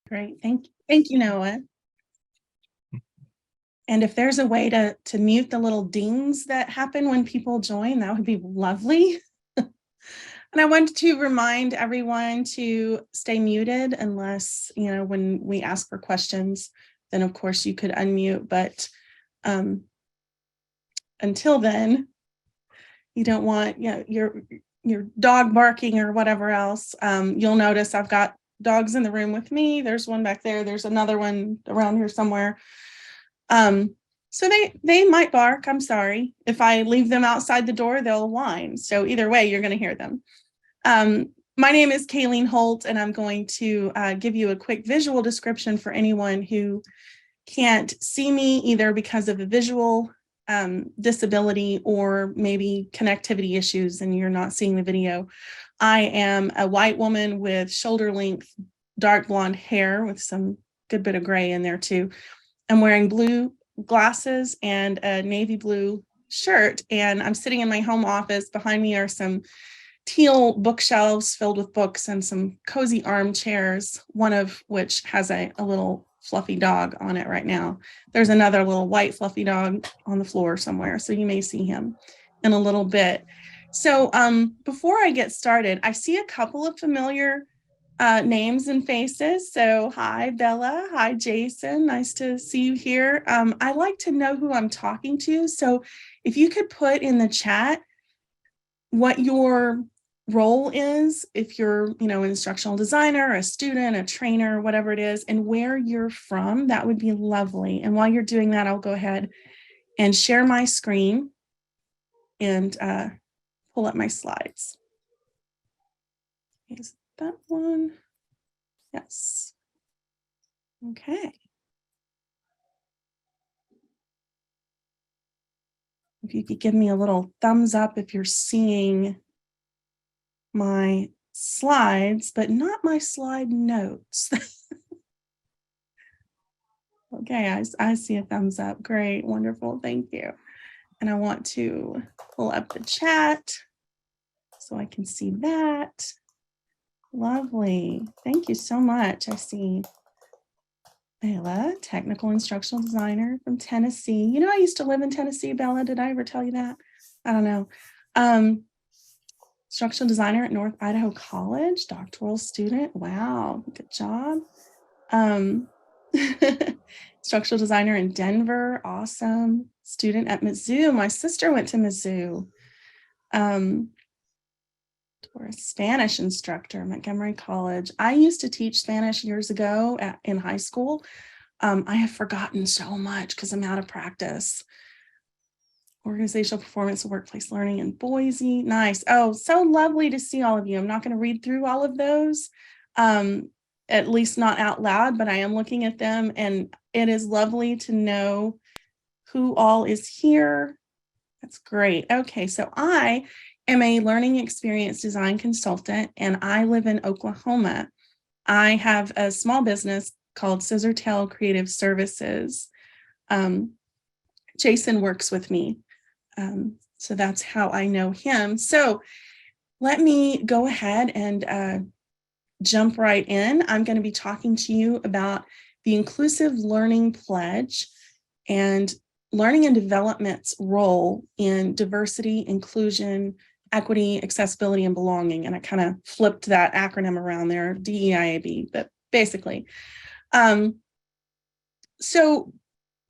Great. Thank you, Noah. And if there's a way to mute the little dings that happen when people join, that would be lovely. And I wanted to remind everyone to stay muted unless, when we ask for questions, then of course you could unmute. But until then, you don't want your dog barking or whatever else. You'll notice I've got dogs in the room with me. There's one back there. There's another one around here somewhere. So they might bark. I'm sorry. If I leave them outside the door, they'll whine. So either way, you're going to hear them. My name is Kayleen Holt, and I'm going to give you a quick visual description for anyone who can't see me either because of a visual disability or maybe connectivity issues and you're not seeing the video. I am a white woman with shoulder length, dark blonde hair with some good bit of gray in there too. I'm wearing blue glasses and a navy blue shirt, and I'm sitting in my home office. Behind me are some teal bookshelves filled with books and some cozy armchairs, one of which has a little fluffy dog on it right now. There's another little white fluffy dog on the floor somewhere, so you may see him in a little bit. So before I get started, I see a couple of familiar names and faces. So hi, Bella. Hi, Jason. Nice to see you here. I like to know who I'm talking to. So if you could put in the chat what your role is, if you're, an instructional designer, a student, a trainer, whatever it is, and where you're from, that would be lovely. And while you're doing that, I'll go ahead and share my screen and pull up my slides. Is that one? Yes. Okay. If you could give me a little thumbs up if you're seeing my slides, but not my slide notes. Okay, I see a thumbs up. Great, wonderful, thank you. And I want to pull up the chat so I can see that. Lovely, thank you so much. I see Bella, technical instructional designer from Tennessee. I used to live in Tennessee, Bella. Did I ever tell you that? I don't know. Instructional designer at North Idaho College, doctoral student. Wow, good job. Instructional designer in Denver. Awesome. Student at Mizzou. My sister went to Mizzou. Or a Spanish instructor at Montgomery College. I used to teach Spanish years ago in high school. I have forgotten so much because I'm out of practice. Organizational performance and workplace learning in Boise. Nice. Oh, so lovely to see all of you. I'm not going to read through all of those, at least not out loud, but I am looking at them, and it is lovely to know who all is here. That's great. Okay, so I am a learning experience design consultant, and I live in Oklahoma. I have a small business called Scissortail Creative Services. Jason works with me, so that's how I know him. So let me go ahead and jump right in. I'm going to be talking to you about the Inclusive Learning Pledge and learning and development's role in diversity, inclusion, equity, accessibility, and belonging. And I kind of flipped that acronym around there, DEIAB, but basically. So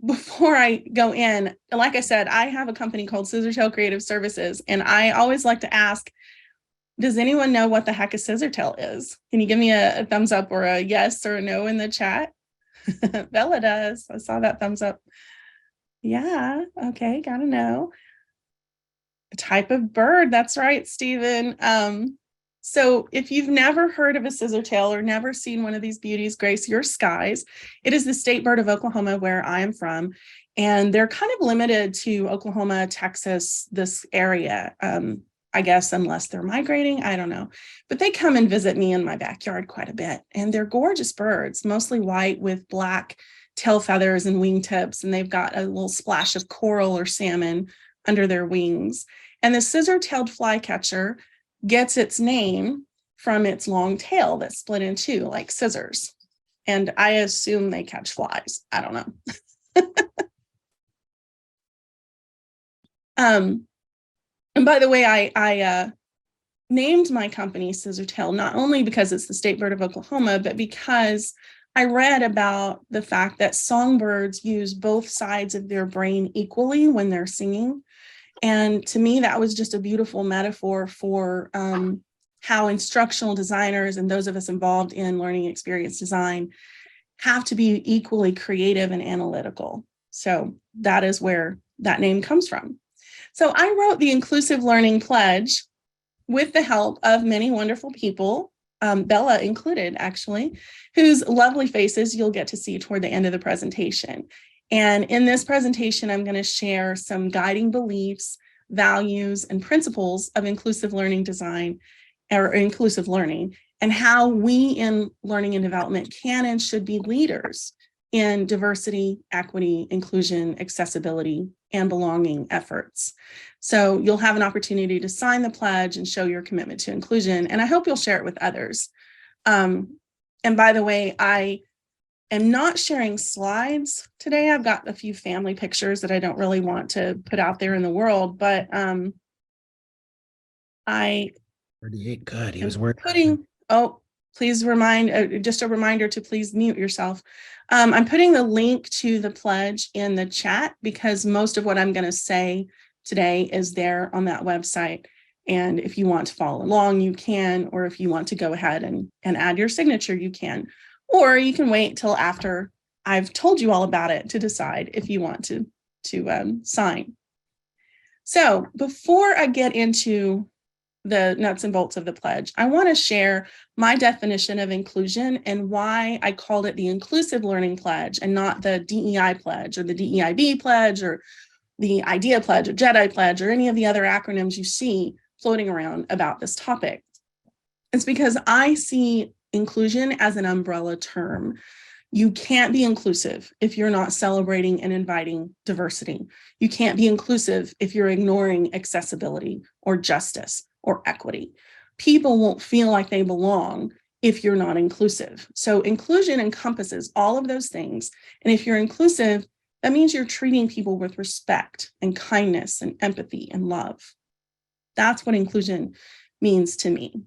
before I go in, like I said, I have a company called Scissortail Creative Services, and I always like to ask, does anyone know what the heck a scissortail is? Can you give me a thumbs up or a yes or a no in the chat? Bella does. I saw that thumbs up. Yeah, okay, gotta know. A type of bird, that's right, Stephen. So if you've never heard of a scissortail or never seen one of these beauties grace your skies, it is the state bird of Oklahoma, where I am from, and they're kind of limited to Oklahoma, Texas, this area, I guess, unless they're migrating, I don't know. But they come and visit me in my backyard quite a bit, and they're gorgeous birds, mostly white with black tail feathers and wingtips, and they've got a little splash of coral or salmon under their wings. And the scissor-tailed flycatcher gets its name from its long tail that's split in two like scissors. and I assume they catch flies. I don't know. And by the way, I named my company Scissortail not only because it's the state bird of Oklahoma, but because I read about the fact that songbirds use both sides of their brain equally when they're singing. And to me, that was just a beautiful metaphor for how instructional designers and those of us involved in learning experience design have to be equally creative and analytical. So that is where that name comes from. So I wrote the Inclusive Learning Pledge with the help of many wonderful people, Bella included, actually, whose lovely faces you'll get to see toward the end of the presentation. And in this presentation, I'm going to share some guiding beliefs, values, and principles of inclusive learning design or inclusive learning, and how we in learning and development can and should be leaders in diversity, equity, inclusion, accessibility, and belonging efforts. So you'll have an opportunity to sign the pledge and show your commitment to inclusion, and I hope you'll share it with others. And by the way, I am not sharing slides today. I've got a few family pictures that I don't really want to put out there in the world, but I 38, good. He was putting, oh, please remind, just a reminder to please mute yourself. I'm putting the link to the pledge in the chat because most of what I'm going to say today is there on that website. And if you want to follow along, you can, or if you want to go ahead and add your signature, you can. Or you can wait till after I've told you all about it to decide if you want to sign. So before I get into the nuts and bolts of the pledge, I want to share my definition of inclusion and why I called it the Inclusive Learning Pledge and not the DEI pledge or the DEIB pledge or the IDEA pledge or JEDI pledge or any of the other acronyms you see floating around about this topic. It's because I see inclusion as an umbrella term. You can't be inclusive if you're not celebrating and inviting diversity. You can't be inclusive if you're ignoring accessibility or justice or equity. People won't feel like they belong if you're not inclusive. So inclusion encompasses all of those things. And if you're inclusive, that means you're treating people with respect and kindness and empathy and love. That's what inclusion means to me.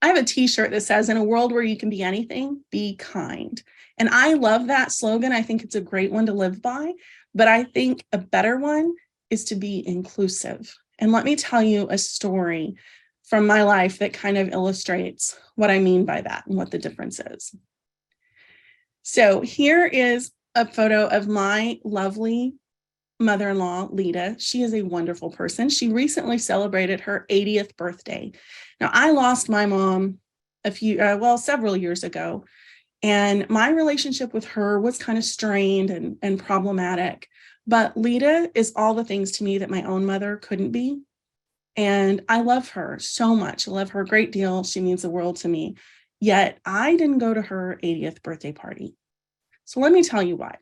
I have a t-shirt that says, in a world where you can be anything, be kind. And I love that slogan. I think it's a great one to live by, but I think a better one is to be inclusive. And let me tell you a story from my life that kind of illustrates what I mean by that and what the difference is. So here is a photo of my lovely mother-in-law, Lita. She is a wonderful person. She recently celebrated her 80th birthday. Now, I lost my mom several years ago, and my relationship with her was kind of strained and problematic. But Lita is all the things to me that my own mother couldn't be. And I love her so much. I love her a great deal. She means the world to me. Yet I didn't go to her 80th birthday party. So let me tell you why.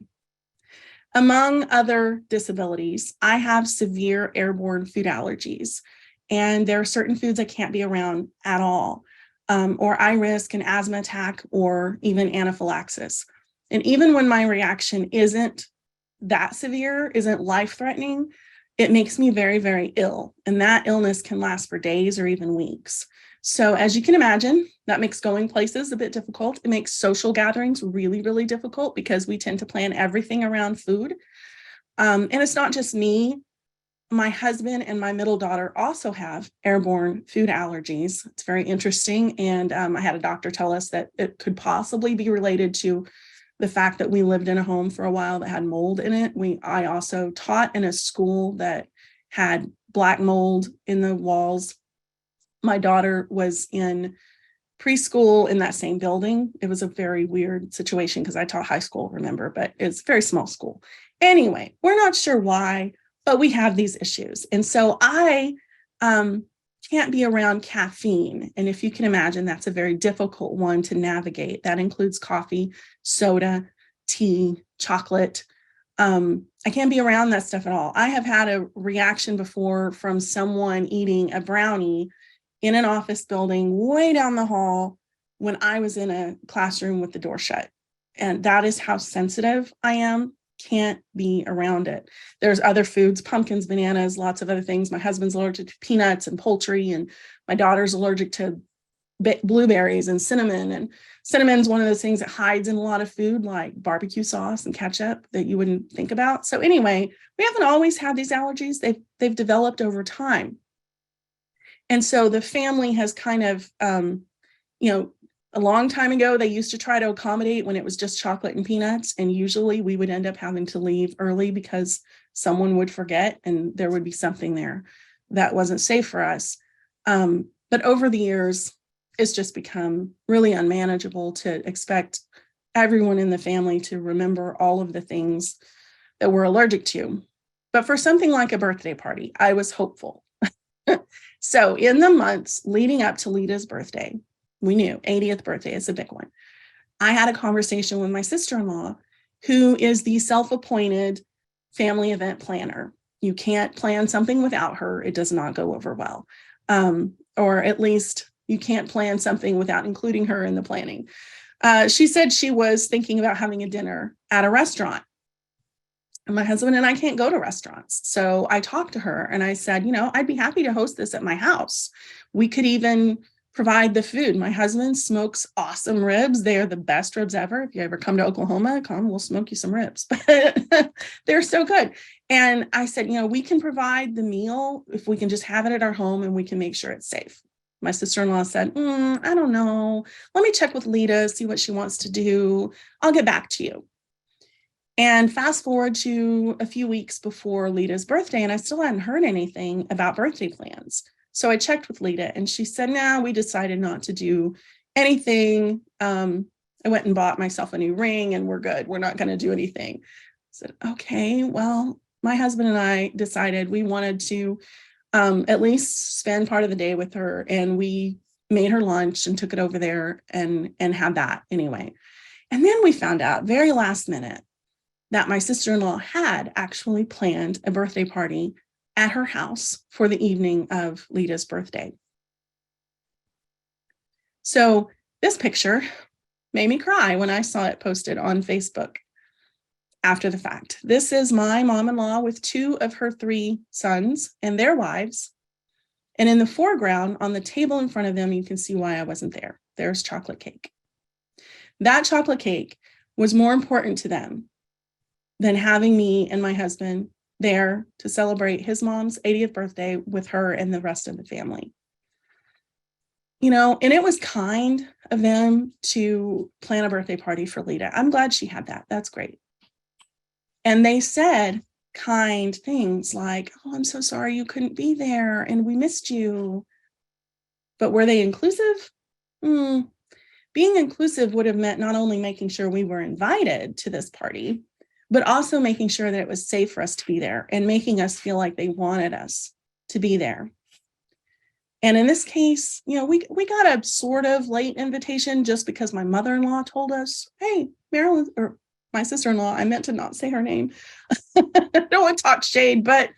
Among other disabilities, I have severe airborne food allergies, and there are certain foods I can't be around at all, or I risk an asthma attack or even anaphylaxis. And even when my reaction isn't that severe, isn't life-threatening, it makes me very, very ill, and that illness can last for days or even weeks. So as you can imagine, that makes going places a bit difficult. It makes social gatherings really, really difficult because we tend to plan everything around food. And it's not just me. My husband and my middle daughter also have airborne food allergies. It's very interesting. And I had a doctor tell us that it could possibly be related to the fact that we lived in a home for a while that had mold in it. I also taught in a school that had black mold in the walls. My daughter was in preschool in that same building. It was a very weird situation because I taught high school, remember, but it's a very small school. Anyway, we're not sure why, but we have these issues. And so I can't be around caffeine. And if you can imagine, that's a very difficult one to navigate. That includes coffee, soda, tea, chocolate. I can't be around that stuff at all. I have had a reaction before from someone eating a brownie in an office building way down the hall when I was in a classroom with the door shut. And that is how sensitive I am. Can't be around it. There's other foods, pumpkins, bananas, lots of other things. My husband's allergic to peanuts and poultry, and my daughter's allergic to blueberries and cinnamon. And cinnamon's one of those things that hides in a lot of food, like barbecue sauce and ketchup, that you wouldn't think about. So anyway, we haven't always had these allergies. They've developed over time. And so the family has kind of, a long time ago, they used to try to accommodate when it was just chocolate and peanuts. And usually we would end up having to leave early because someone would forget and there would be something there that wasn't safe for us. But over the years, it's just become really unmanageable to expect everyone in the family to remember all of the things that we're allergic to. But for something like a birthday party, I was hopeful. So in the months leading up to Lita's birthday, we knew 80th birthday is a big one. I had a conversation with my sister-in-law, who is the self-appointed family event planner. You can't plan something without her. It does not go over well. Or at least you can't plan something without including her in the planning. She said she was thinking about having a dinner at a restaurant. And my husband and I can't go to restaurants. So I talked to her and I said, I'd be happy to host this at my house. We could even provide the food. My husband smokes awesome ribs. They are the best ribs ever. If you ever come to Oklahoma, we'll smoke you some ribs. But they're so good. And I said, we can provide the meal if we can just have it at our home and we can make sure it's safe. My sister-in-law said, I don't know. Let me check with Lita, see what she wants to do. I'll get back to you. And fast forward to a few weeks before Lita's birthday, and I still hadn't heard anything about birthday plans. So I checked with Lita and she said, no, we decided not to do anything. I went and bought myself a new ring and we're good. We're not going to do anything. I said, okay, well, my husband and I decided we wanted to at least spend part of the day with her, and we made her lunch and took it over there and had that anyway. And then we found out very last minute that my sister-in-law had actually planned a birthday party at her house for the evening of Lita's birthday. So this picture made me cry when I saw it posted on Facebook after the fact. This is my mom-in-law with 2 of her 3 sons and their wives. And in the foreground, on the table in front of them, you can see why I wasn't there. There's chocolate cake. That chocolate cake was more important to them than having me and my husband there to celebrate his mom's 80th birthday with her and the rest of the family. And it was kind of them to plan a birthday party for Lita. I'm glad she had that. That's great. And they said kind things like, oh, I'm so sorry you couldn't be there and we missed you. But were they inclusive? Being inclusive would have meant not only making sure we were invited to this party, but also making sure that it was safe for us to be there and making us feel like they wanted us to be there. And in this case, we got a sort of late invitation just because my mother-in-law told us, hey, Marilyn, or my sister-in-law, I meant to not say her name. I don't want to talk shade, but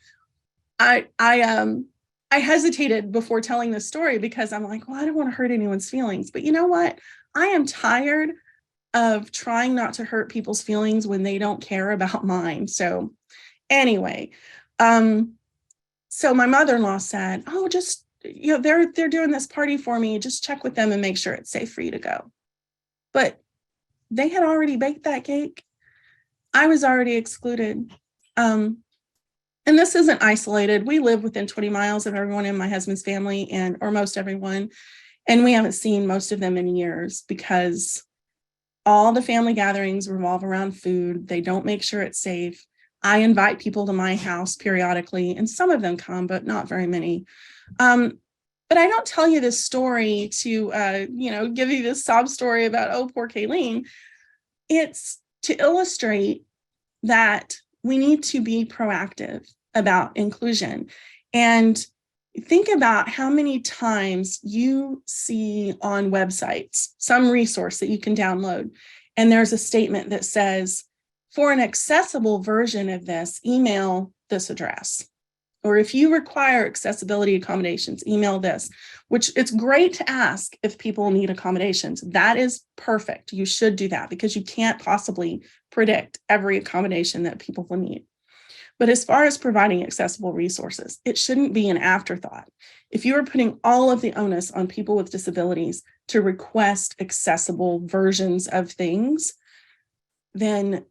I hesitated before telling this story because I'm like, well, I don't want to hurt anyone's feelings. But you know what? I am tired of trying not to hurt people's feelings when they don't care about mine. So anyway, so my mother-in-law said, oh, just, they're doing this party for me. Just check with them and make sure it's safe for you to go. But they had already baked that cake. I was already excluded. And this isn't isolated. We live within 20 miles of everyone in my husband's family or most everyone. And we haven't seen most of them in years because all the family gatherings revolve around food. They don't make sure it's safe. I invite people to my house periodically, and some of them come, but not very many. But I don't tell you this story to, give you this sob story about, oh, poor Kayleen. It's to illustrate that we need to be proactive about inclusion. And think about how many times you see on websites some resource that you can download, and there's a statement that says, for an accessible version of this, email this address. or if you require accessibility accommodations, email this, which it's great to ask if people need accommodations. That is perfect. You should do that because you can't possibly predict every accommodation that people will need. But as far as providing accessible resources, it shouldn't be an afterthought. If you are putting all of the onus on people with disabilities to request accessible versions of things, then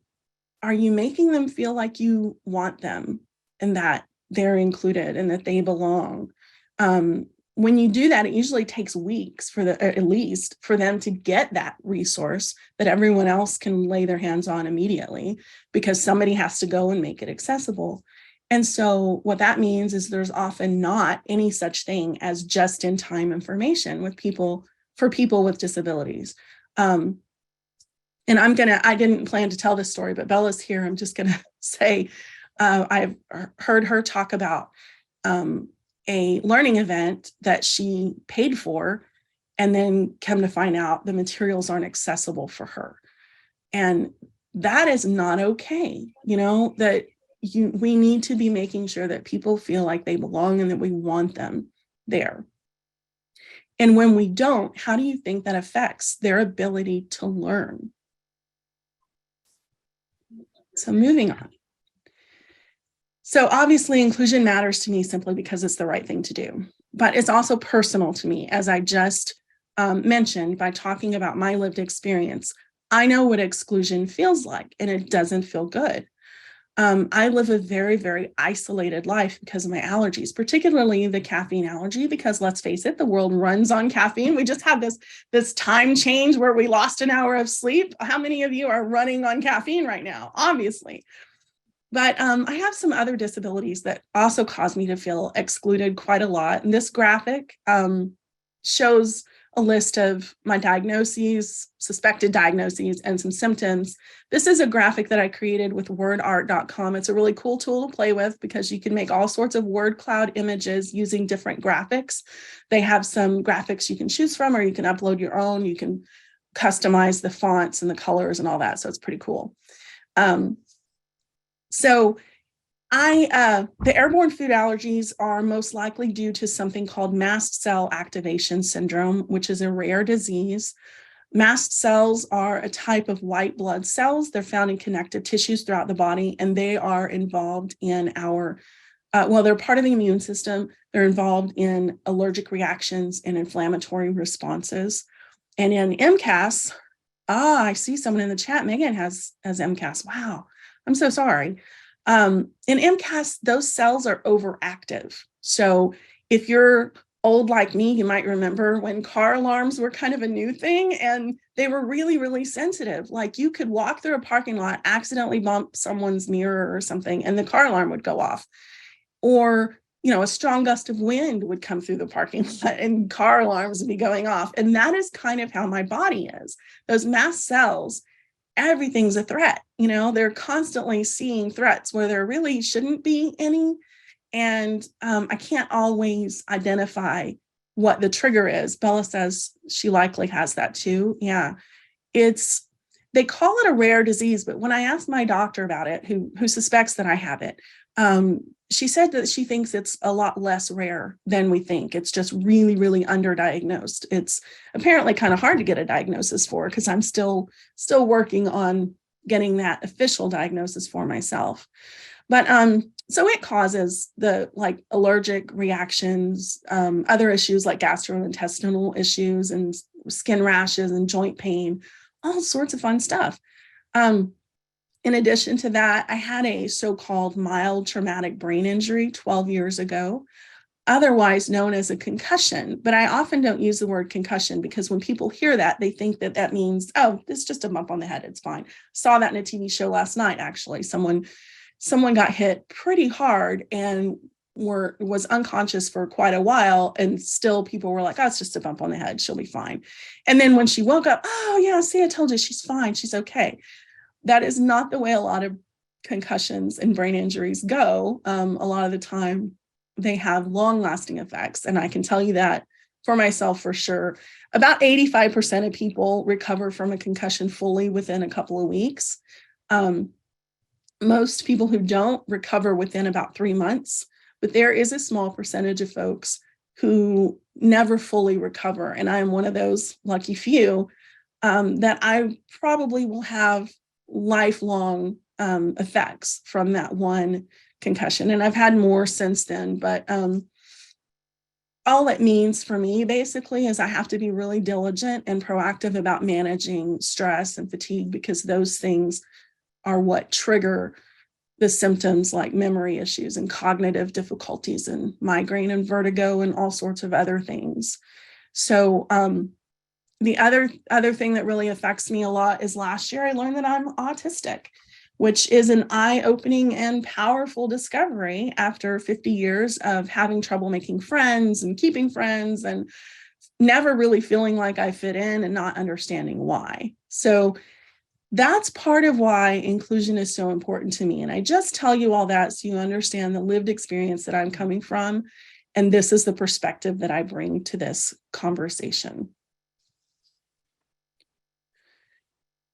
are you making them feel like you want them and that they're included and that they belong? When you do that, it usually takes weeks at least for them to get that resource that everyone else can lay their hands on immediately because somebody has to go and make it accessible. And so what that means is there's often not any such thing as just-in-time information for people with disabilities. And I didn't plan to tell this story, but Bella's here. I'm just gonna say, I've heard her talk about a learning event that she paid for, and then come to find out the materials aren't accessible for her. And that is not okay. We need to be making sure that people feel like they belong and that we want them there. And when we don't, how do you think that affects their ability to learn? So moving on. So obviously inclusion matters to me simply because it's the right thing to do, but it's also personal to me, as I just mentioned by talking about my lived experience. I know what exclusion feels like, and it doesn't feel good. I live a very, very isolated life because of my allergies, particularly the caffeine allergy, because let's face it, the world runs on caffeine. We just had this time change where we lost an hour of sleep. How many of you are running on caffeine right now? Obviously. But I have some other disabilities that also cause me to feel excluded quite a lot. And this graphic shows a list of my diagnoses, suspected diagnoses, and some symptoms. This is a graphic that I created with wordart.com. It's a really cool tool to play with because you can make all sorts of word cloud images using different graphics. They have some graphics you can choose from, or you can upload your own. You can customize the fonts and the colors and all that. So it's pretty cool. The airborne food allergies are most likely due to something called mast cell activation syndrome, which is a rare disease. Mast cells are a type of white blood cells. They're found in connective tissues throughout the body, and they are involved in they're part of the immune system. They're involved in allergic reactions and inflammatory responses. And in MCAS, I see someone in the chat, Megan has MCAS. Wow. I'm so sorry. In MCAS, those cells are overactive. So if you're old like me, you might remember when car alarms were kind of a new thing and they were really, really sensitive. Like you could walk through a parking lot, accidentally bump someone's mirror or something, and the car alarm would go off. Or, a strong gust of wind would come through the parking lot and car alarms would be going off. And that is kind of how my body is. Those mast cells, everything's a threat. They're constantly seeing threats where there really shouldn't be any. And I can't always identify what the trigger is. Bella says she likely has that too. Yeah, they call it a rare disease, but when I asked my doctor about it, who suspects that I have it, she said that she thinks it's a lot less rare than we think. It's just really, really underdiagnosed. It's apparently kind of hard to get a diagnosis for because I'm still working on getting that official diagnosis for myself. But so it causes the allergic reactions, other issues like gastrointestinal issues and skin rashes and joint pain, all sorts of fun stuff. In addition to that, I had a so-called mild traumatic brain injury 12 years ago, otherwise known as a concussion. But I often don't use the word concussion because when people hear that, they think that means, oh, it's just a bump on the head, it's fine. Saw that in a TV show last night, actually. Someone got hit pretty hard and was unconscious for quite a while, and still people were like, oh, it's just a bump on the head, she'll be fine. And then when she woke up, oh yeah, see, I told you, she's fine, she's okay. That is not the way a lot of concussions and brain injuries go. A lot of the time they have long-lasting effects, and I can tell you that for myself for sure. About 85% of people recover from a concussion fully within a couple of weeks. Most people who don't recover within about 3 months, but there is a small percentage of folks who never fully recover. And I am one of those lucky few that I probably will have lifelong effects from that one concussion. And I've had more since then, but all it means for me basically is I have to be really diligent and proactive about managing stress and fatigue, because those things are what trigger the symptoms like memory issues and cognitive difficulties and migraine and vertigo and all sorts of other things. So the other thing that really affects me a lot is last year I learned that I'm autistic, which is an eye-opening and powerful discovery after 50 years of having trouble making friends and keeping friends and never really feeling like I fit in and not understanding why. So that's part of why inclusion is so important to me. And I just tell you all that so you understand the lived experience that I'm coming from. And this is the perspective that I bring to this conversation.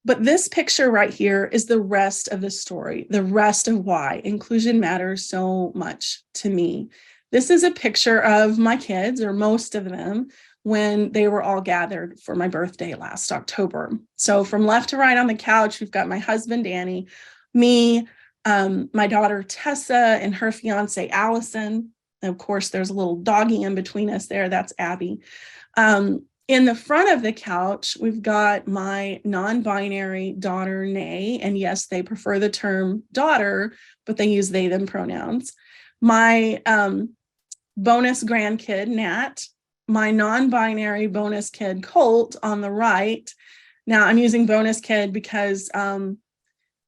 But this picture right here is the rest of the story, the rest of why inclusion matters so much to me. This is a picture of my kids, or most of them, when they were all gathered for my birthday last October. So from left to right on the couch, we've got my husband, Danny, me, my daughter, Tessa, and her fiance, Allison. And of course, there's a little doggy in between us there. That's Abby. In the front of the couch, we've got my non-binary daughter, Nay, and yes, they prefer the term daughter, but they use they, them pronouns. My bonus grandkid, Nat, my non-binary bonus kid, Colt, on the right. Now, I'm using bonus kid because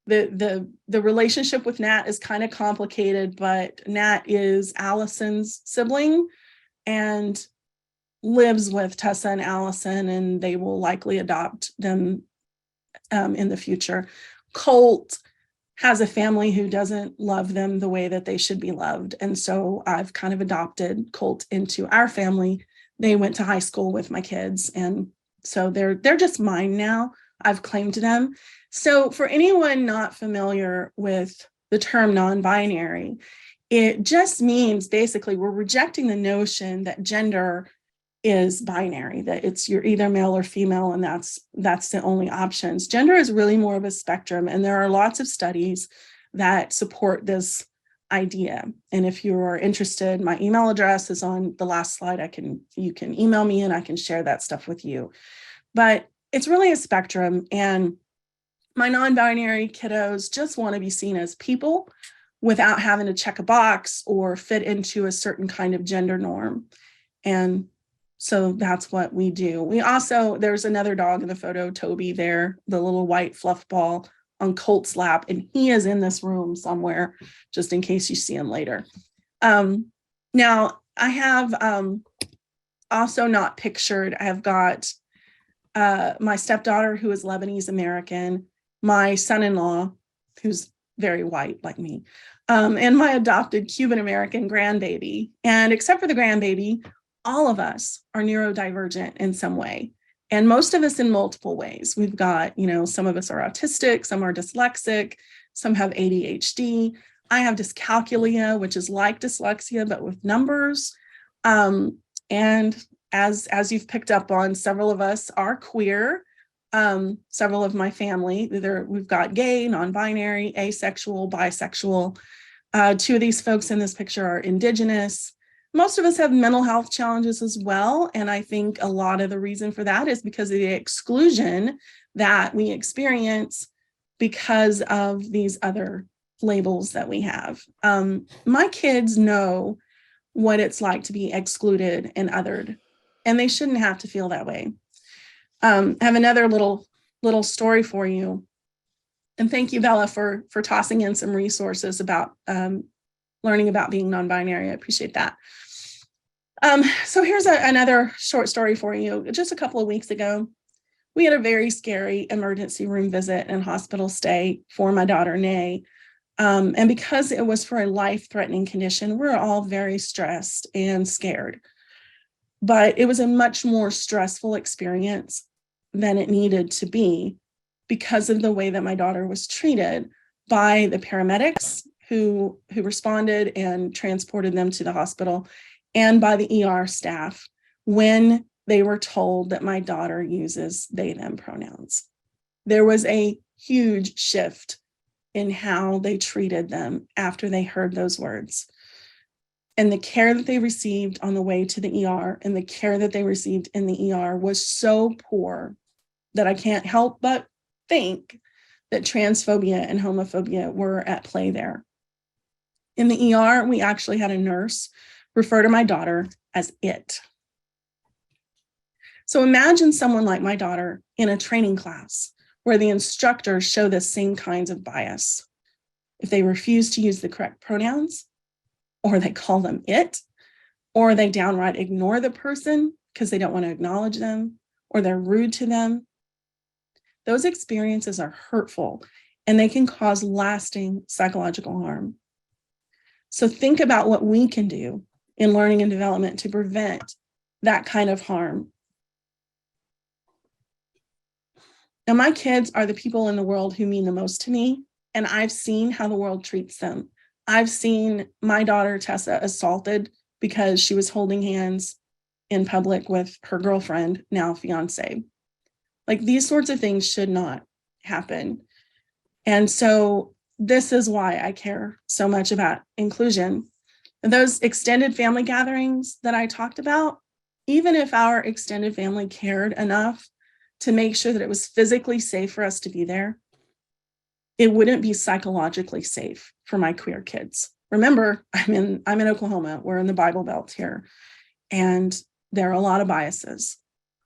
the relationship with Nat is kind of complicated, but Nat is Allison's sibling and lives with Tessa and Allison, and they will likely adopt them in the future. Colt has a family who doesn't love them the way that they should be loved. And so I've kind of adopted Colt into our family. They went to high school with my kids, and so they're just mine now. I've claimed them. So for anyone not familiar with the term non-binary, it just means basically we're rejecting the notion that gender is binary, that it's you're either male or female, and that's the only options. Gender is really more of a spectrum, and there are lots of studies that support this idea. And if you are interested, my email address is on the last slide. You can email me and I can share that stuff with you. But it's really a spectrum, and my non-binary kiddos just want to be seen as people without having to check a box or fit into a certain kind of gender norm. And so that's what we do. We also, there's another dog in the photo, Toby there, the little white fluff ball on Colt's lap, and he is in this room somewhere, just in case you see him later. Now, I have also not pictured, I have got my stepdaughter, who is Lebanese American, my son-in-law, who's very white like me, and my adopted Cuban American grandbaby. And except for the grandbaby, all of us are neurodivergent in some way, and most of us in multiple ways. We've got, some of us are autistic, some are dyslexic, some have ADHD. I have dyscalculia, which is like dyslexia, but with numbers. And as you've picked up on, several of us are queer. Several of my family, we've got gay, non-binary, asexual, bisexual. Two of these folks in this picture are Indigenous. Most of us have mental health challenges as well. And I think a lot of the reason for that is because of the exclusion that we experience because of these other labels that we have. My kids know what it's like to be excluded and othered, and they shouldn't have to feel that way. I have another little story for you. And thank you, Bella, for tossing in some resources about learning about being non-binary. I appreciate that. So here's another short story for you. Just a couple of weeks ago, we had a very scary emergency room visit and hospital stay for my daughter, Nay. And because it was for a life-threatening condition, we're all very stressed and scared. But it was a much more stressful experience than it needed to be because of the way that my daughter was treated by the paramedics who responded and transported them to the hospital, and by the ER staff when they were told that my daughter uses they, them pronouns. There was a huge shift in how they treated them after they heard those words. And the care that they received on the way to the ER and the care that they received in the ER was so poor that I can't help but think that transphobia and homophobia were at play there. In the ER, we actually had a nurse refer to my daughter as it. So imagine someone like my daughter in a training class where the instructors show the same kinds of bias. If they refuse to use the correct pronouns, or they call them it, or they downright ignore the person because they don't want to acknowledge them, or they're rude to them, those experiences are hurtful and they can cause lasting psychological harm. So think about what we can do in learning and development to prevent that kind of harm. Now, my kids are the people in the world who mean the most to me, and I've seen how the world treats them. I've seen my daughter, Tessa, assaulted because she was holding hands in public with her girlfriend, now fiance. Like, these sorts of things should not happen. And so this is why I care so much about inclusion. And those extended family gatherings that I talked about, even if our extended family cared enough to make sure that it was physically safe for us to be there, it wouldn't be psychologically safe for my queer kids. Remember, I'm in Oklahoma. We're in the Bible Belt here, and there are a lot of biases.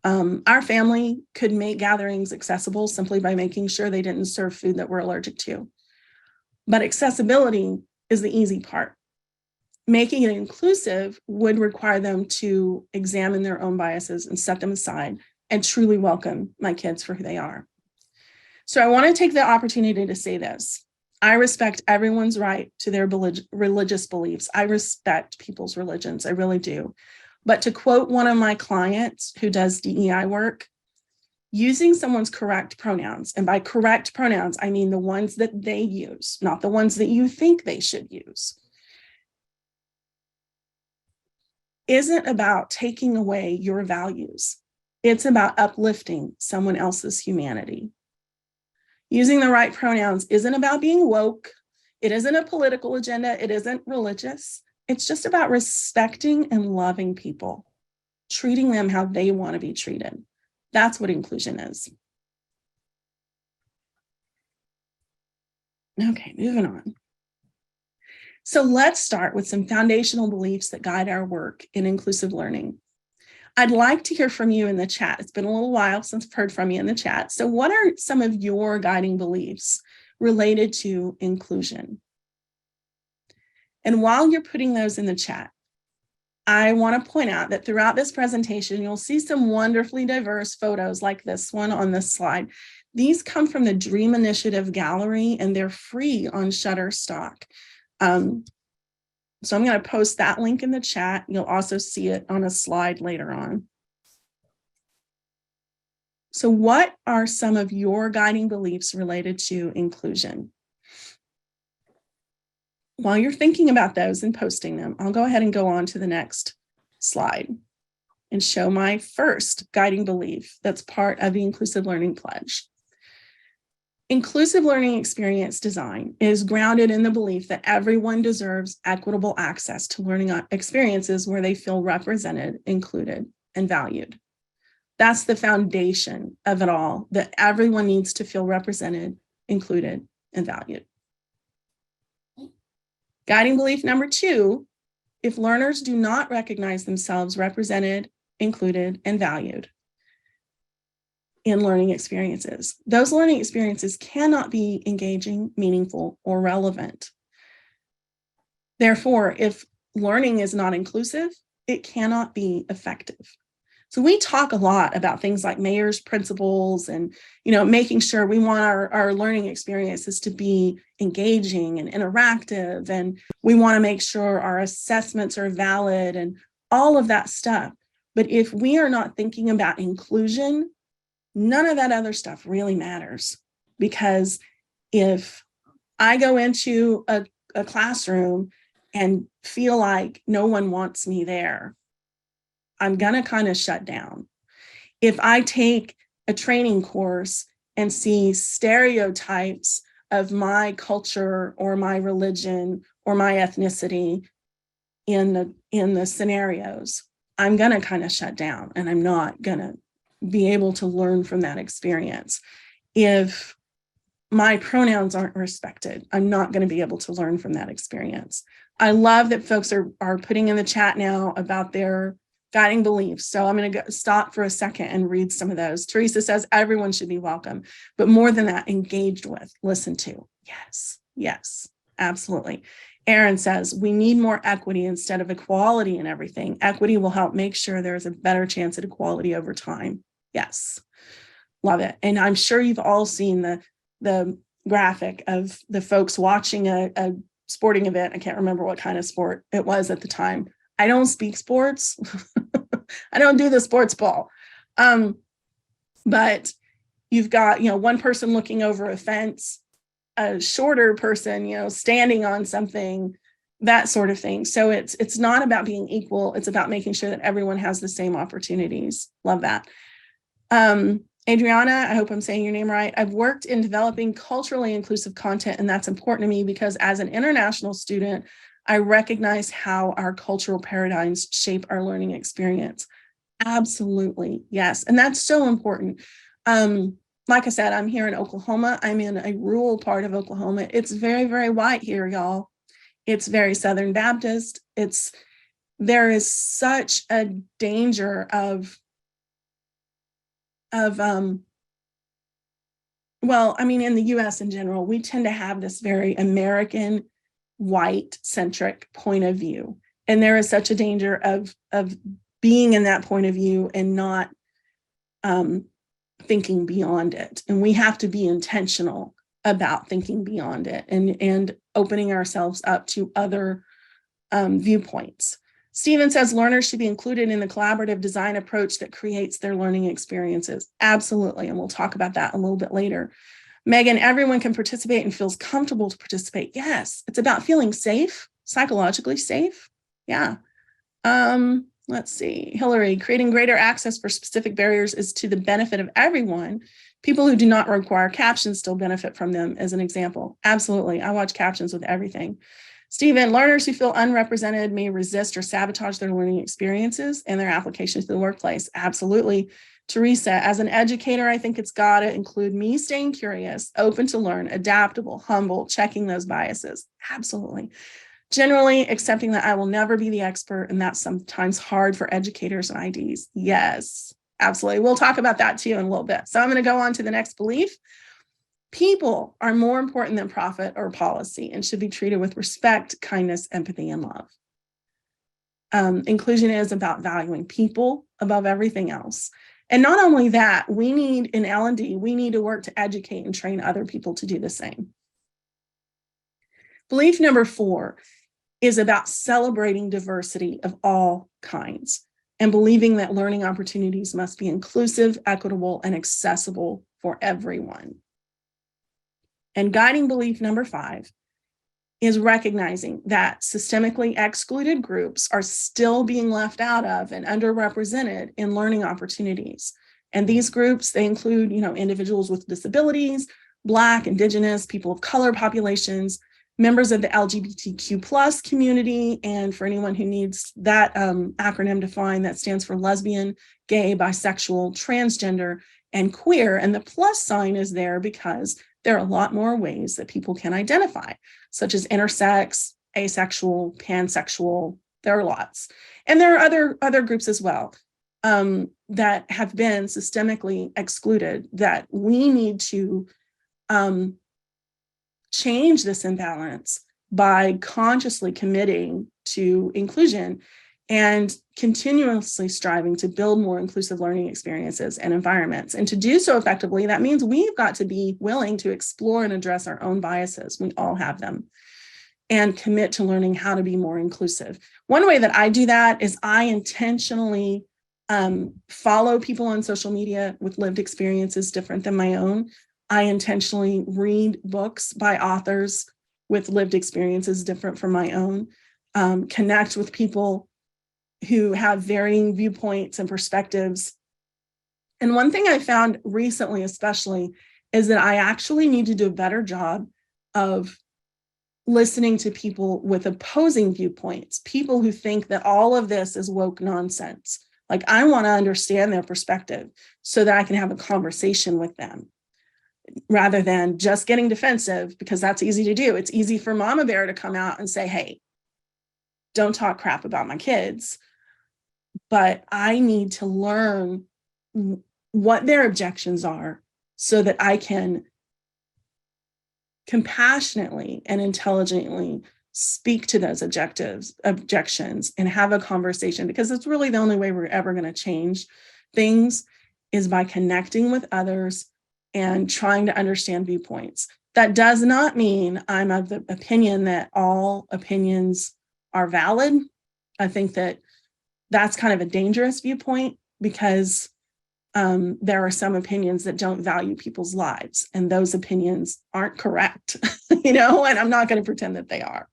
Our family could make gatherings accessible simply by making sure they didn't serve food that we're allergic to. But accessibility is the easy part. Making it inclusive would require them to examine their own biases and set them aside and truly welcome my kids for who they are. So I want to take the opportunity to say this. I respect everyone's right to their religious beliefs. I respect people's religions. I really do. But to quote one of my clients who does DEI work, using someone's correct pronouns, and by correct pronouns, I mean the ones that they use, not the ones that you think they should use, isn't about taking away your values. It's about uplifting someone else's humanity. Using the right pronouns isn't about being woke. It isn't a political agenda. It isn't religious. It's just about respecting and loving people, treating them how they want to be treated. That's what inclusion is. Okay, moving on. So let's start with some foundational beliefs that guide our work in inclusive learning. I'd like to hear from you in the chat. It's been a little while since I've heard from you in the chat. So what are some of your guiding beliefs related to inclusion? And while you're putting those in the chat, I want to point out that throughout this presentation, you'll see some wonderfully diverse photos like this one on this slide. These come from the Dream Initiative Gallery, and they're free on Shutterstock. So I'm going to post that link in the chat. You'll also see it on a slide later on. So what are some of your guiding beliefs related to inclusion? While you're thinking about those and posting them, I'll go ahead and go on to the next slide and show my first guiding belief that's part of the Inclusive Learning Pledge. Inclusive learning experience design is grounded in the belief that everyone deserves equitable access to learning experiences where they feel represented, included, and valued. That's the foundation of it all, that everyone needs to feel represented, included, and valued. Guiding belief number 2, if learners do not recognize themselves represented, included, and valued in learning experiences, those learning experiences cannot be engaging, meaningful, or relevant. Therefore, if learning is not inclusive, it cannot be effective. So we talk a lot about things like Mayer's principles and, making sure we want our learning experiences to be engaging and interactive, and we want to make sure our assessments are valid and all of that stuff. But if we are not thinking about inclusion, none of that other stuff really matters. Because if I go into a classroom and feel like no one wants me there, I'm going to kind of shut down. If I take a training course and see stereotypes of my culture or my religion or my ethnicity in the scenarios, I'm going to kind of shut down, and I'm not going to be able to learn from that experience. If my pronouns aren't respected, I'm not going to be able to learn from that experience. I love that folks are putting in the chat now about their guiding beliefs. So I'm going to stop for a second and read some of those. Teresa says everyone should be welcome, but more than that, engaged with, listened to. Yes, absolutely. Aaron says we need more equity instead of equality in everything. Equity will help make sure there is a better chance at equality over time. Yes, love it. And I'm sure you've all seen the graphic of the folks watching a sporting event. I can't remember what kind of sport it was at the time. I don't speak sports. I don't do the sports ball. But you've got, one person looking over a fence, a shorter person, standing on something, that sort of thing. So it's not about being equal. It's about making sure that everyone has the same opportunities. Love that. Adriana, I hope I'm saying your name right. I've worked in developing culturally inclusive content, and that's important to me because as an international student, I recognize how our cultural paradigms shape our learning experience. Absolutely, yes. And that's so important. Like I said, I'm here in Oklahoma. I'm in a rural part of Oklahoma. It's very, very white here, y'all. It's very Southern Baptist. There is such a danger of in the US in general, we tend to have this very American white centric point of view. And there is such a danger of being in that point of view and not thinking beyond it. And we have to be intentional about thinking beyond it and opening ourselves up to other viewpoints. Stephen says learners should be included in the collaborative design approach that creates their learning experiences. Absolutely. And we'll talk about that a little bit later. Megan, everyone can participate and feels comfortable to participate. Yes, it's about feeling safe, psychologically safe. Yeah. Let's see. Hillary, creating greater access for specific barriers is to the benefit of everyone. People who do not require captions still benefit from them, as an example. Absolutely. I watch captions with everything. Stephen, learners who feel unrepresented may resist or sabotage their learning experiences and their application to the workplace. Absolutely. Teresa, as an educator, I think it's got to include me staying curious, open to learn, adaptable, humble, checking those biases. Absolutely. Generally accepting that I will never be the expert, and that's sometimes hard for educators and IDs. Yes, absolutely. We'll talk about that too in a little bit. So I'm going to go on to the next belief. People are more important than profit or policy and should be treated with respect, kindness, empathy, and love. Inclusion is about valuing people above everything else. And not only that, we need in L&D, we need to work to educate and train other people to do the same. Belief number 4 is about celebrating diversity of all kinds and believing that learning opportunities must be inclusive, equitable, and accessible for everyone. And guiding belief number 5 is recognizing that systemically excluded groups are still being left out of and underrepresented in learning opportunities. And these groups, they include, individuals with disabilities, Black, Indigenous, people of color populations, members of the LGBTQ+ community, and for anyone who needs that acronym defined, that stands for lesbian, gay, bisexual, transgender, and queer. And the plus sign is there because there are a lot more ways that people can identify, such as intersex, asexual, pansexual. There are lots. And there are other groups as well that have been systemically excluded that we need to change this imbalance by consciously committing to inclusion and continuously striving to build more inclusive learning experiences and environments. And to do so effectively, that means we've got to be willing to explore and address our own biases. We all have them. And commit to learning how to be more inclusive. One way that I do that is I intentionally follow people on social media with lived experiences different than my own. I intentionally read books by authors with lived experiences different from my own, connect with people who have varying viewpoints and perspectives. And one thing I found recently, especially, is that I actually need to do a better job of listening to people with opposing viewpoints, people who think that all of this is woke nonsense. Like, I want to understand their perspective so that I can have a conversation with them rather than just getting defensive, because that's easy to do. It's easy for Mama Bear to come out and say, hey, don't talk crap about my kids. But I need to learn what their objections are so that I can compassionately and intelligently speak to those objections and have a conversation, because it's really the only way we're ever going to change things is by connecting with others and trying to understand viewpoints. That does not mean I'm of the opinion that all opinions are valid. I think that that's kind of a dangerous viewpoint, because there are some opinions that don't value people's lives, and those opinions aren't correct, and I'm not going to pretend that they are.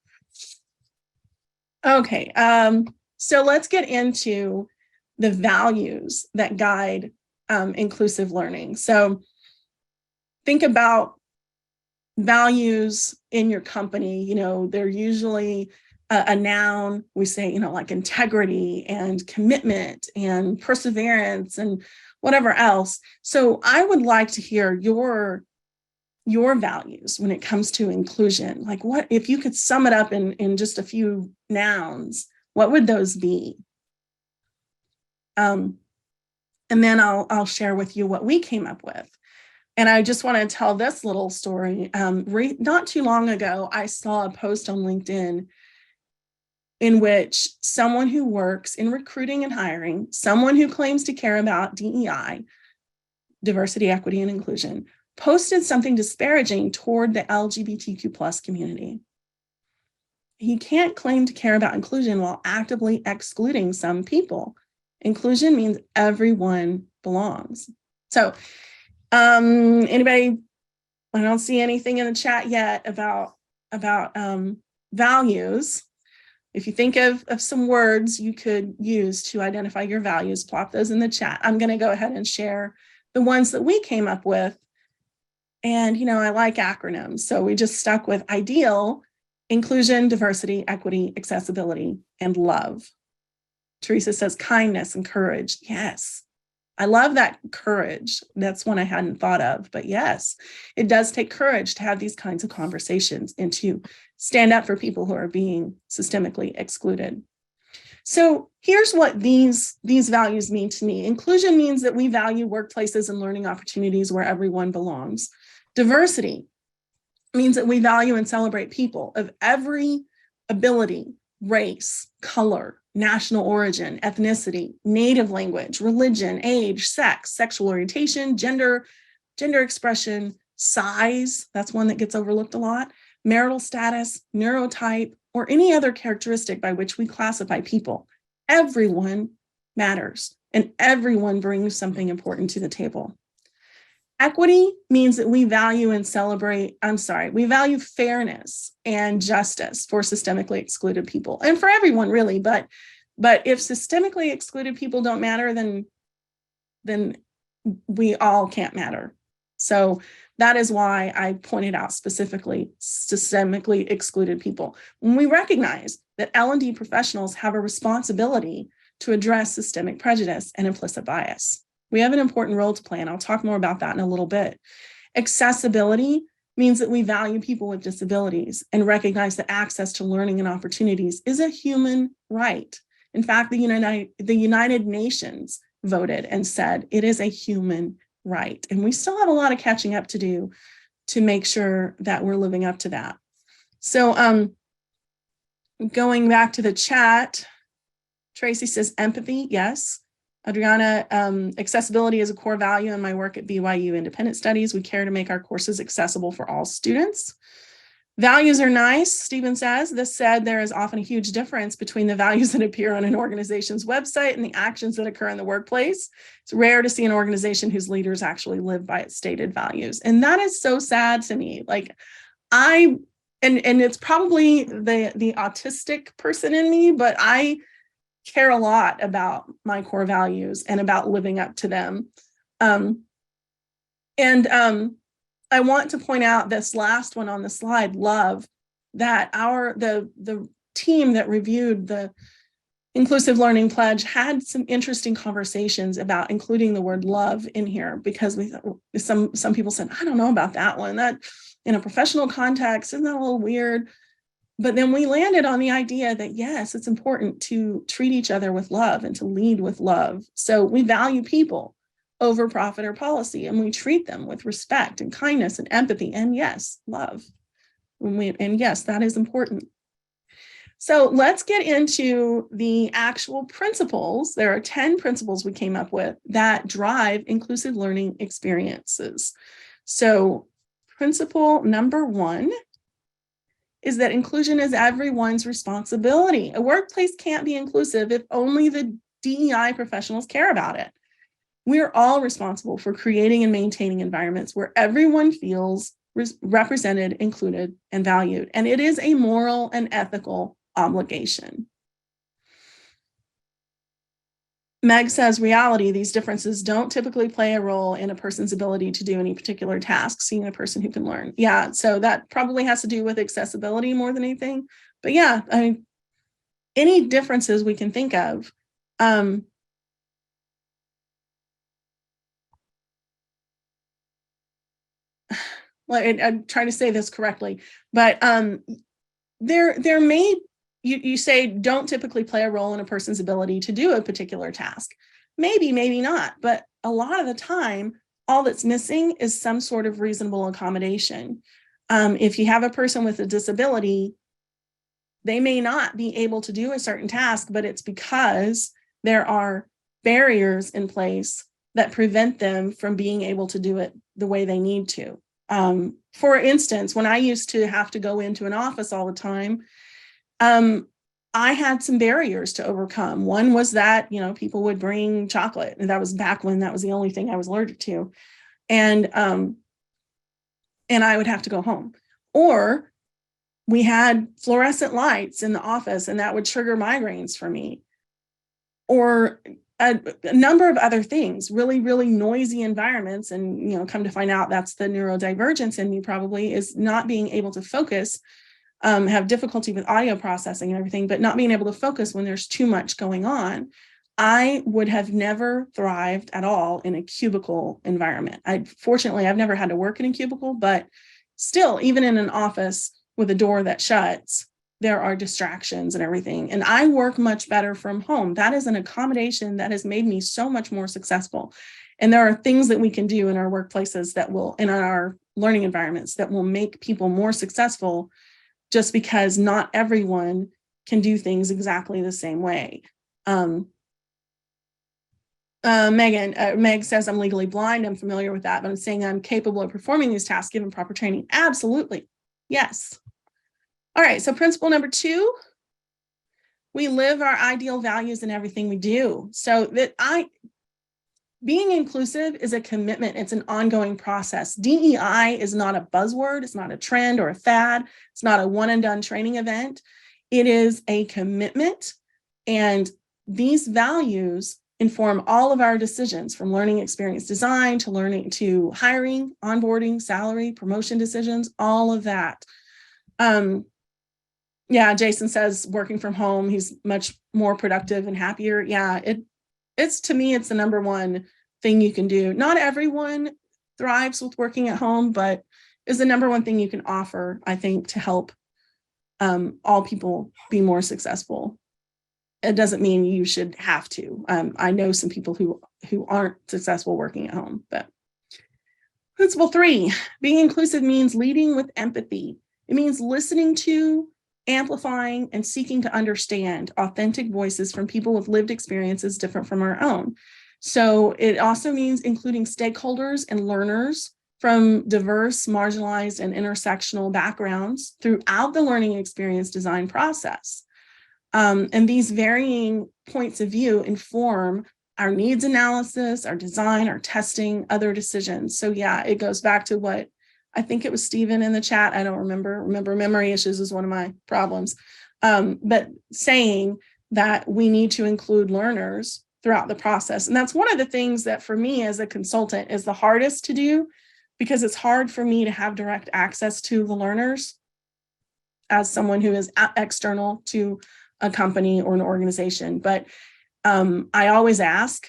Okay, so let's get into the values that guide inclusive learning. So think about values in your company. They're usually a noun. We say, like integrity and commitment and perseverance and whatever else. So I would like to hear your values when it comes to inclusion. Like, what if you could sum it up in just a few nouns, what would those be? And then I'll share with you what we came up with. And I just want to tell this little story. Not too long ago, I saw a post on LinkedIn in which someone who works in recruiting and hiring, someone who claims to care about DEI, diversity, equity, and inclusion, posted something disparaging toward the LGBTQ plus community. He can't claim to care about inclusion while actively excluding some people. Inclusion means everyone belongs. So, anybody? I don't see anything in the chat yet about values. If you think of some words you could use to identify your values, plop those in the chat. I'm going to go ahead and share the ones that we came up with. And, I like acronyms. So we just stuck with IDEAL, inclusion, diversity, equity, accessibility, and love. Teresa says kindness and courage. Yes. I love that courage. That's one I hadn't thought of, but yes, it does take courage to have these kinds of conversations and to stand up for people who are being systemically excluded. So here's what these values mean to me. Inclusion means that we value workplaces and learning opportunities where everyone belongs. Diversity means that we value and celebrate people of every ability, race, color, national origin, ethnicity, native language, religion, age, sex, sexual orientation, gender expression, size, that's one that gets overlooked a lot, marital status, neurotype, or any other characteristic by which we classify people. Everyone matters, and everyone brings something important to the table. Equity means that we value and we value fairness and justice for systemically excluded people, and for everyone really, but if systemically excluded people don't matter, then we all can't matter. So that is why I pointed out specifically systemically excluded people. When we recognize that L&D professionals have a responsibility to address systemic prejudice and implicit bias, we have an important role to play, and I'll talk more about that in a little bit. Accessibility means that we value people with disabilities and recognize that access to learning and opportunities is a human right. In fact, the United Nations voted and said it is a human right. And we still have a lot of catching up to do to make sure that we're living up to that. So going back to the chat, Tracy says empathy, yes. Adriana, accessibility is a core value in my work at BYU Independent Studies. We care to make our courses accessible for all students. Values are nice, Stephen says. This said, there is often a huge difference between the values that appear on an organization's website and the actions that occur in the workplace. It's rare to see an organization whose leaders actually live by its stated values. And that is so sad to me. Like, I and it's probably the autistic person in me, but I care a lot about my core values and about living up to them. And I want to point out this last one on the slide, love, that the team that reviewed the Inclusive Learning Pledge had some interesting conversations about including the word love in here, because we some people said, I don't know about that one. That in a professional context, isn't that a little weird? But then we landed on the idea that yes, it's important to treat each other with love and to lead with love. So we value people over profit or policy, and we treat them with respect and kindness and empathy, and yes, love. And yes, that is important. So let's get into the actual principles. There are 10 principles we came up with that drive inclusive learning experiences. So principle number 1 is that inclusion is everyone's responsibility. A workplace can't be inclusive if only the DEI professionals care about it. We're all responsible for creating and maintaining environments where everyone feels represented, included, and valued. And it is a moral and ethical obligation. Meg says, reality, these differences don't typically play a role in a person's ability to do any particular task, seeing a person who can learn. Yeah, so that probably has to do with accessibility more than anything. But yeah, I mean, any differences we can think of. Well, I'm trying to say this correctly, but there may, you say don't typically play a role in a person's ability to do a particular task. Maybe, maybe not, but a lot of the time, all that's missing is some sort of reasonable accommodation. If you have a person with a disability, they may not be able to do a certain task, but it's because there are barriers in place that prevent them from being able to do it the way they need to. For instance, when I used to have to go into an office all the time, I had some barriers to overcome. One was that, people would bring chocolate, and that was back when that was the only thing I was allergic to. And I would have to go home. Or we had fluorescent lights in the office, and that would trigger migraines for me. Or a number of other things, really, really noisy environments. And, come to find out that's the neurodivergence in me probably, is not being able to focus, have difficulty with audio processing and everything, but not being able to focus when there's too much going on. I would have never thrived at all in a cubicle environment. Fortunately, I've never had to work in a cubicle, but still, even in an office with a door that shuts, there are distractions and everything. And I work much better from home. That is an accommodation that has made me so much more successful. And there are things that we can do in our workplaces that will, in our learning environments, that will make people more successful, just because not everyone can do things exactly the same way. Meg says, I'm legally blind. I'm familiar with that, but I'm saying I'm capable of performing these tasks given proper training. Absolutely. Yes. All right. So principle number 2, we live our ideal values in everything we do. So that being inclusive is a commitment. It's an ongoing process. DEI is not a buzzword. It's not a trend or a fad. It's not a one and done training event. It is a commitment. And these values inform all of our decisions, from learning experience design to learning to hiring, onboarding, salary, promotion decisions, all of that. Yeah, Jason says working from home, he's much more productive and happier. Yeah, it's to me, it's the number one thing you can do. Not everyone thrives with working at home, but is the number one thing you can offer, I think, to help all people be more successful. It doesn't mean you should have to. I know some people who aren't successful working at home. But principle 3, being inclusive means leading with empathy. It means listening to, amplifying, and seeking to understand authentic voices from people with lived experiences different from our own. So it also means including stakeholders and learners from diverse, marginalized, and intersectional backgrounds throughout the learning experience design process. And these varying points of view inform our needs analysis, our design, our testing, other decisions. So yeah, it goes back to what I think it was Stephen in the chat. I don't remember. Memory issues is one of my problems. But saying that we need to include learners throughout the process. And that's one of the things that for me as a consultant is the hardest to do, because it's hard for me to have direct access to the learners as someone who is external to a company or an organization. But I always ask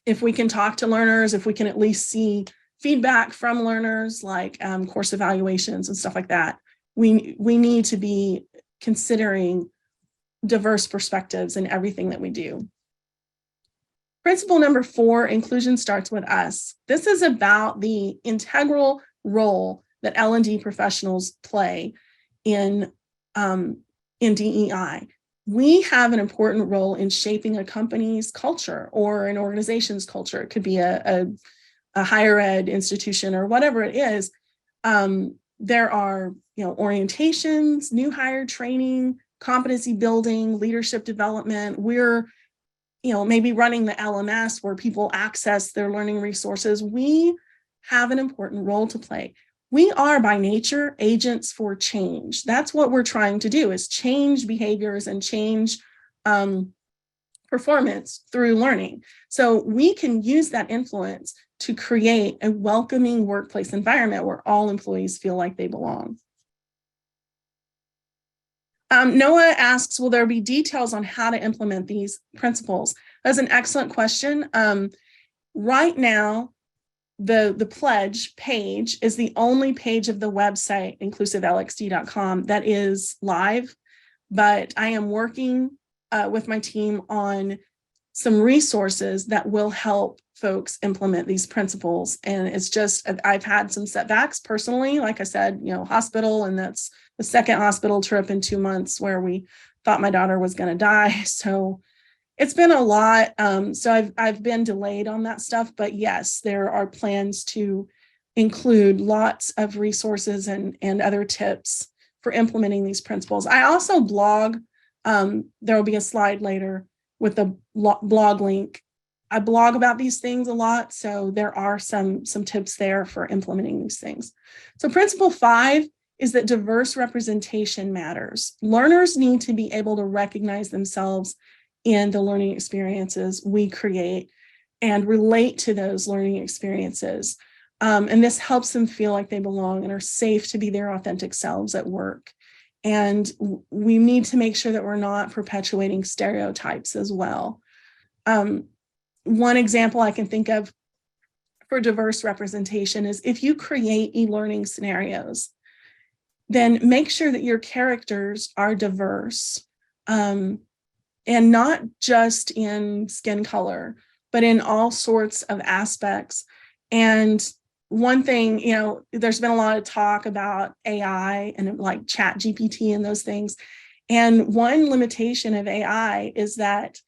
if we can talk to learners, if we can at least see feedback from learners, like course evaluations and stuff like that. We need to be considering diverse perspectives in everything that we do. Principle number 4, inclusion starts with us. This is about the integral role that L&D professionals play in DEI. We have an important role in shaping a company's culture or an organization's culture. It could be a higher ed institution or whatever it is. There are, orientations, new hire training, competency building, leadership development. We're, maybe running the LMS where people access their learning resources. We have an important role to play. We are by nature agents for change. That's what we're trying to do, is change behaviors and change performance through learning. So we can use that influence to create a welcoming workplace environment where all employees feel like they belong. Noah asks, will there be details on how to implement these principles? That's an excellent question. Right now, the pledge page is the only page of the website, inclusivelxd.com, that is live, but I am working with my team on some resources that will help folks implement these principles. And it's just, I've had some setbacks personally, like I said, hospital, and that's the second hospital trip in 2 months where we thought my daughter was going to die. So it's been a lot. So I've been delayed on that stuff, but yes, there are plans to include lots of resources and other tips for implementing these principles. I also blog. There will be a slide later with the blog link. I blog about these things a lot, so there are some tips there for implementing these things. So principle 5 is that diverse representation matters. Learners need to be able to recognize themselves in the learning experiences we create and relate to those learning experiences. And this helps them feel like they belong and are safe to be their authentic selves at work. And we need to make sure that we're not perpetuating stereotypes as well. One example I can think of for diverse representation is if you create e-learning scenarios, then make sure that your characters are diverse, and not just in skin color, but in all sorts of aspects. And one thing, there's been a lot of talk about AI and like Chat GPT and those things. And one limitation of AI is that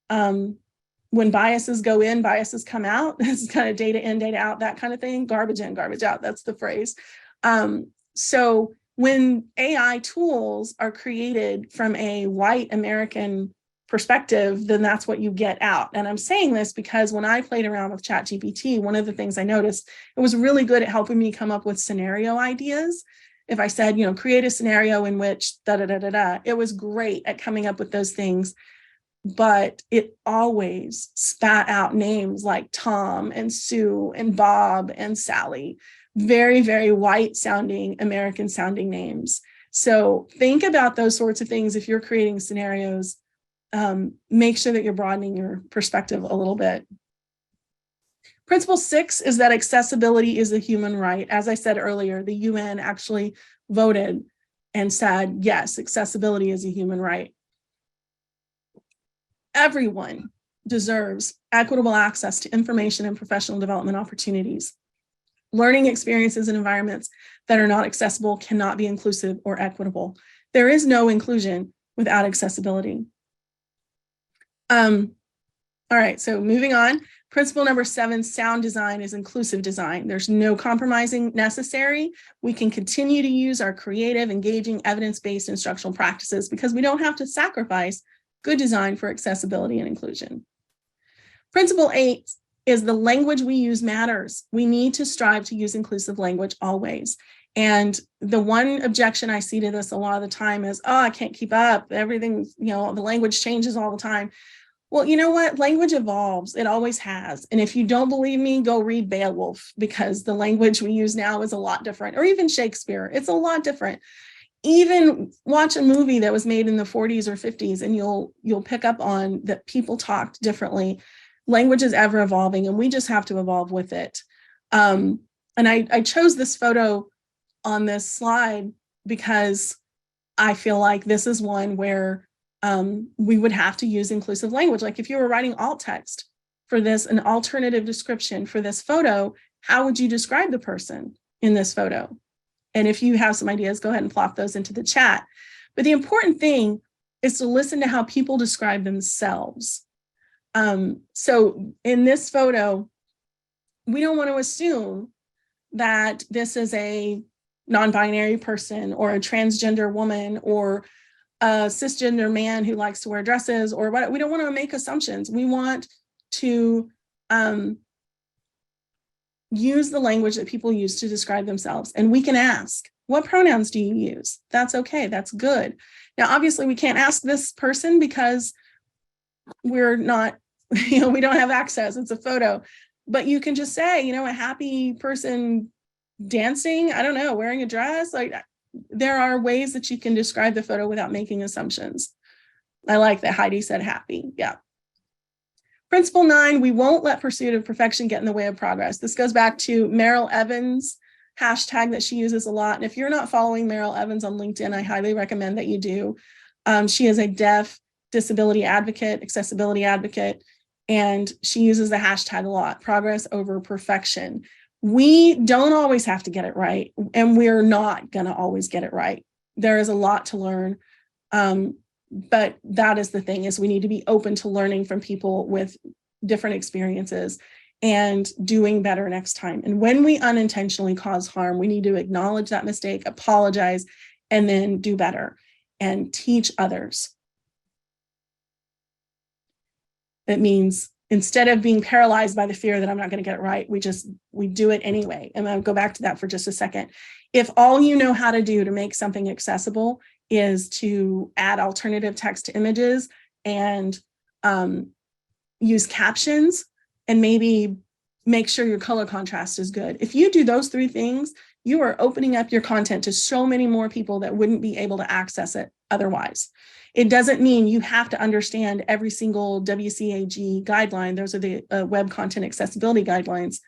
when biases go in, biases come out. It's kind of data in, data out, that kind of thing. Garbage in, garbage out. That's the phrase. So when AI tools are created from a white American perspective, then that's what you get out. And I'm saying this because when I played around with ChatGPT, one of the things I noticed, it was really good at helping me come up with scenario ideas. If I said, create a scenario in which it was great at coming up with those things, but it always spat out names like Tom and Sue and Bob and Sally, very, very white sounding, American sounding names. So think about those sorts of things if you're creating scenarios. Make sure that you're broadening your perspective a little bit. Principle 6 is that accessibility is a human right. As I said earlier, the UN actually voted and said, yes, accessibility is a human right. Everyone deserves equitable access to information and professional development opportunities. Learning experiences and environments that are not accessible cannot be inclusive or equitable. There is no inclusion without accessibility. All right, so moving on. Principle number 7, sound design is inclusive design. There's no compromising necessary. We can continue to use our creative, engaging, evidence-based instructional practices because we don't have to sacrifice good design for accessibility and inclusion. Principle 8 is the language we use matters. We need to strive to use inclusive language always. And the one objection I see to this a lot of the time is, oh, I can't keep up. Everything, the language changes all the time. Well, you know what? Language evolves. It always has. And if you don't believe me, go read Beowulf, because the language we use now is a lot different, or even Shakespeare. It's a lot different. Even watch a movie that was made in the 40s or 50s, and you'll pick up on that people talked differently. Language is ever evolving, and we just have to evolve with it. And I chose this photo on this slide because I feel like this is one where we would have to use inclusive language. Like if you were writing alt text for this, an alternative description for this photo, how would you describe the person in this photo? And if you have some ideas, go ahead and plop those into the chat. But the important thing is to listen to how people describe themselves. So in this photo, we don't want to assume that this is a non-binary person or a transgender woman or a cisgender man who likes to wear dresses or what. We don't want to make assumptions. We want to use the language that people use to describe themselves. And we can ask, what pronouns do you use? That's okay. That's good. Now, obviously, we can't ask this person because we're not, we don't have access. It's a photo. But you can just say, a happy person dancing, I don't know, wearing a dress. Like, there are ways that you can describe the photo without making assumptions. I like that Heidi said happy. Yeah. Principle 9, we won't let pursuit of perfection get in the way of progress. This goes back to Meryl Evans' hashtag that she uses a lot. And if you're not following Meryl Evans on LinkedIn, I highly recommend that you do. She is a deaf disability advocate, accessibility advocate, and she uses the hashtag a lot, progress over perfection. We don't always have to get it right, and we're not going to always get it right. There is a lot to learn. But that is the thing, is we need to be open to learning from people with different experiences and doing better next time. And when we unintentionally cause harm, we need to acknowledge that mistake, apologize, and then do better and teach others. It means instead of being paralyzed by the fear that I'm not going to get it right, we do it anyway. And I'll go back to that for just a second. If all you know how to do to make something accessible is to add alternative text to images and use captions and maybe make sure your color contrast is good. If you do those 3 things, you are opening up your content to so many more people that wouldn't be able to access it otherwise. It doesn't mean you have to understand every single WCAG guideline. Those are the Web Content Accessibility Guidelines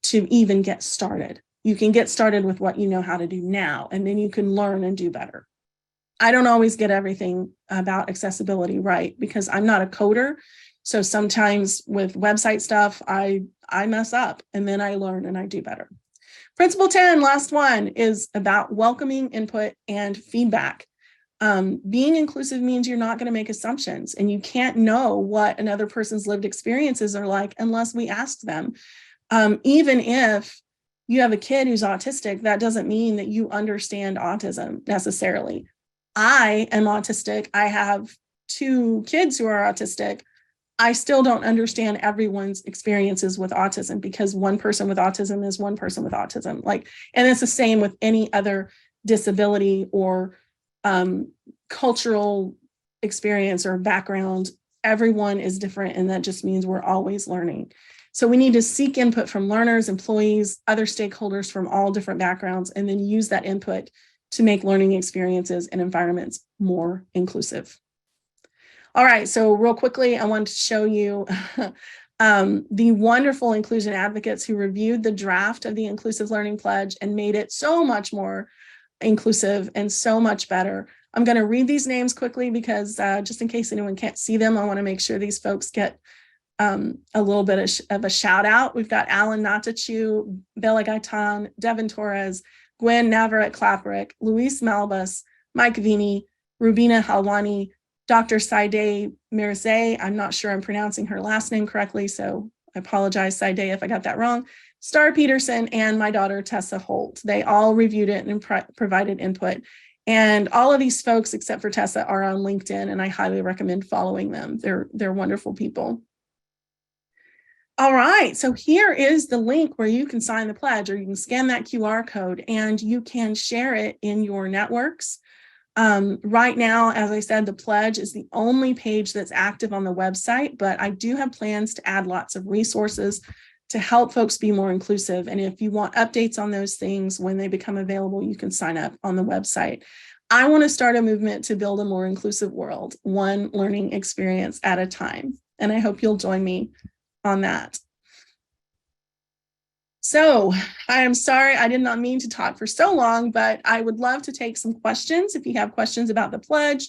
to even get started. You can get started with what you know how to do now, and then you can learn and do better. I don't always get everything about accessibility right because I'm not a coder. So sometimes with website stuff, I mess up, and then I learn and I do better. Principle 10, last one, is about welcoming input and feedback. Being inclusive means you're not going to make assumptions, and you can't know what another person's lived experiences are like unless we ask them. Even if you have a kid who's autistic, that doesn't mean that you understand autism necessarily. I am autistic. I have 2 kids who are autistic. I still don't understand everyone's experiences with autism because one person with autism is one person with autism. And it's the same with any other disability or cultural experience or background. Everyone is different, and that just means we're always learning. So we need to seek input from learners, employees, other stakeholders from all different backgrounds, and then use that input to make learning experiences and environments more inclusive. All right, so real quickly, I wanted to show you the wonderful inclusion advocates who reviewed the draft of the Inclusive Learning Pledge and made it so much more inclusive and so much better. I'm going to read these names quickly because just in case anyone can't see them, I want to make sure these folks get a little bit of a shout out. We've got Alan Natachu, Bella Gaitan, Devin Torres, Gwen Navarrete-Klapperick, Luis Malbus, Mike Vini, Rubina Halwani, Dr. Saide Mirze. I'm not sure I'm pronouncing her last name correctly, so I apologize, Saide, if I got that wrong. Star Peterson, and my daughter, Tessa Holt. They all reviewed it and provided input. And all of these folks, except for Tessa, are on LinkedIn, and I highly recommend following them. They're wonderful people. All right, so here is the link where you can sign the pledge, or you can scan that QR code and you can share it in your networks. Right now, as I said, the pledge is the only page that's active on the website, but I do have plans to add lots of resources to help folks be more inclusive. And if you want updates on those things when they become available, you can sign up on the website. I want to start a movement to build a more inclusive world, one learning experience at a time. And I hope you'll join me on that. So I am sorry, I did not mean to talk for so long, but I would love to take some questions. If you have questions about the pledge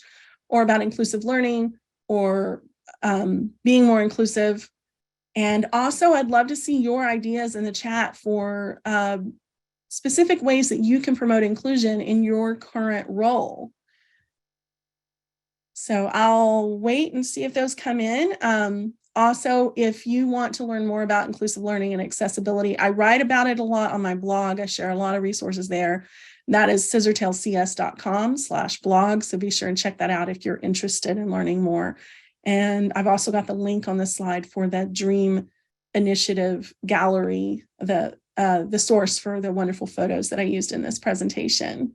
or about inclusive learning or being more inclusive. And also I'd love to see your ideas in the chat for specific ways that you can promote inclusion in your current role. So I'll wait and see if those come in. Also, if you want to learn more about inclusive learning and accessibility, I write about it a lot on my blog. I share a lot of resources there. That is scissortailcs.com/blog. So be sure and check that out if you're interested in learning more. And I've also got the link on the slide for that Dream Initiative gallery, the source for the wonderful photos that I used in this presentation.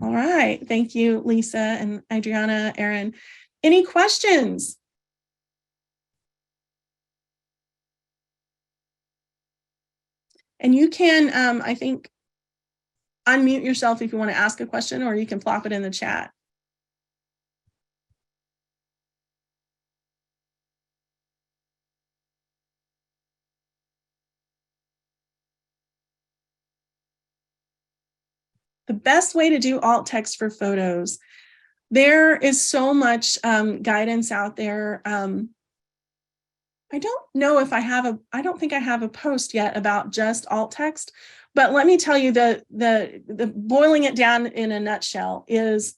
All right. Thank you, Lisa and Adriana, Erin. Any questions? And you can, I think, unmute yourself if you want to ask a question, or you can plop it in the chat. The best way to do alt text for photos. There is so much guidance out there. I don't know if I have I don't think I have a post yet about just alt text, but let me tell you the boiling it down in a nutshell is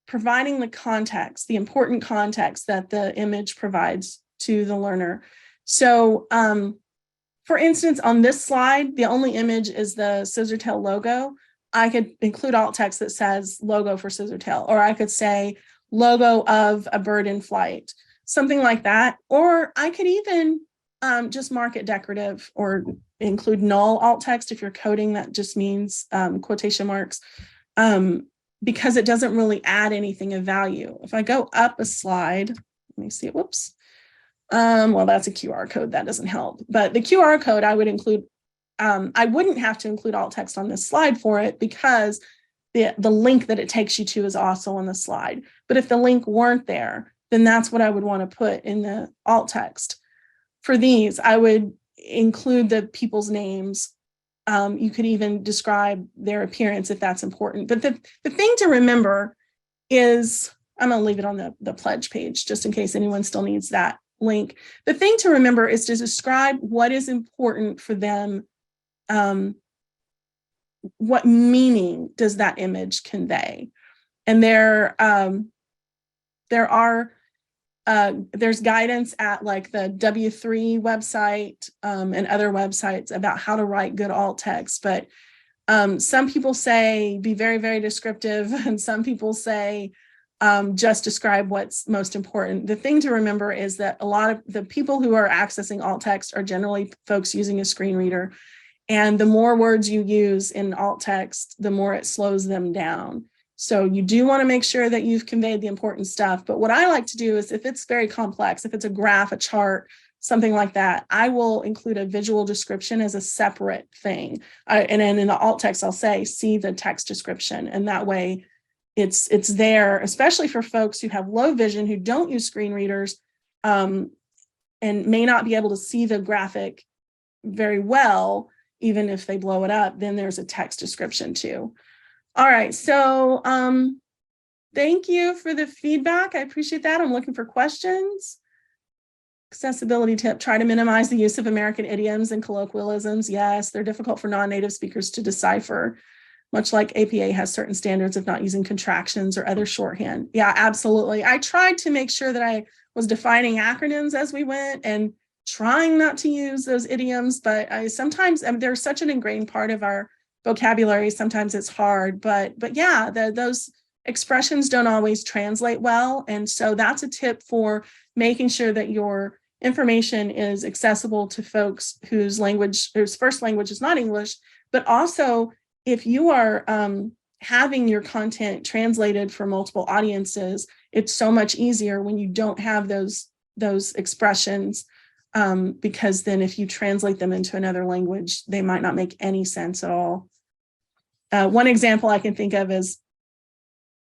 providing the context, the important context that the image provides to the learner. So for instance, on this slide, the only image is the Scissortail logo. I could include alt text that says logo for Scissortail, or I could say logo of a bird in flight, something like that. Or I could even just mark it decorative or include null alt text. If you're coding, that just means quotation marks, because it doesn't really add anything of value. If I go up a slide, let me see, whoops. Well, that's a QR code, that doesn't help. But the QR code I would include, I wouldn't have to include alt text on this slide for it because the link that it takes you to is also on the slide. But if the link weren't there, then that's what I would want to put in the alt text. For these, I would include the people's names. You could even describe their appearance if that's important. But the thing to remember is, I'm going to leave it on the pledge page just in case anyone still needs that link. The thing to remember is to describe what is important for them. What meaning does that image convey? And there's guidance at like the W3 website and other websites about how to write good alt text. But some people say be very, very descriptive, and some people say just describe what's most important. The thing to remember is that a lot of the people who are accessing alt text are generally folks using a screen reader. And the more words you use in alt text, the more it slows them down. So you do want to make sure that you've conveyed the important stuff. But what I like to do is if it's very complex, if it's a graph, a chart, something like that, I will include a visual description as a separate thing. And then in the alt text, I'll say, see the text description. And that way it's there, especially for folks who have low vision, who don't use screen readers and may not be able to see the graphic very well. Even if they blow it up, then there's a text description too. All right, so thank you for the feedback. I appreciate that. I'm looking for questions. Accessibility tip, try to minimize the use of American idioms and colloquialisms. Yes, they're difficult for non-native speakers to decipher, much like APA has certain standards of not using contractions or other shorthand. Yeah, absolutely. I tried to make sure that I was defining acronyms as we went and trying not to use those idioms, but sometimes they're such an ingrained part of our vocabulary. Sometimes it's hard, but yeah, those expressions don't always translate well. And so that's a tip for making sure that you're information is accessible to folks whose first language is not English, but also if you are having your content translated for multiple audiences, it's so much easier when you don't have those expressions, because then if you translate them into another language, they might not make any sense at all. One example I can think of is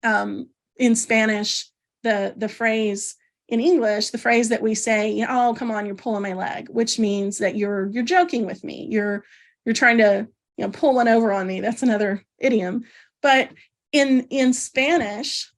in Spanish, the phrase in English, the phrase that we say, oh, come on, you're pulling my leg, which means that you're joking with me. You're trying to pull one over on me. That's another idiom. But in Spanish,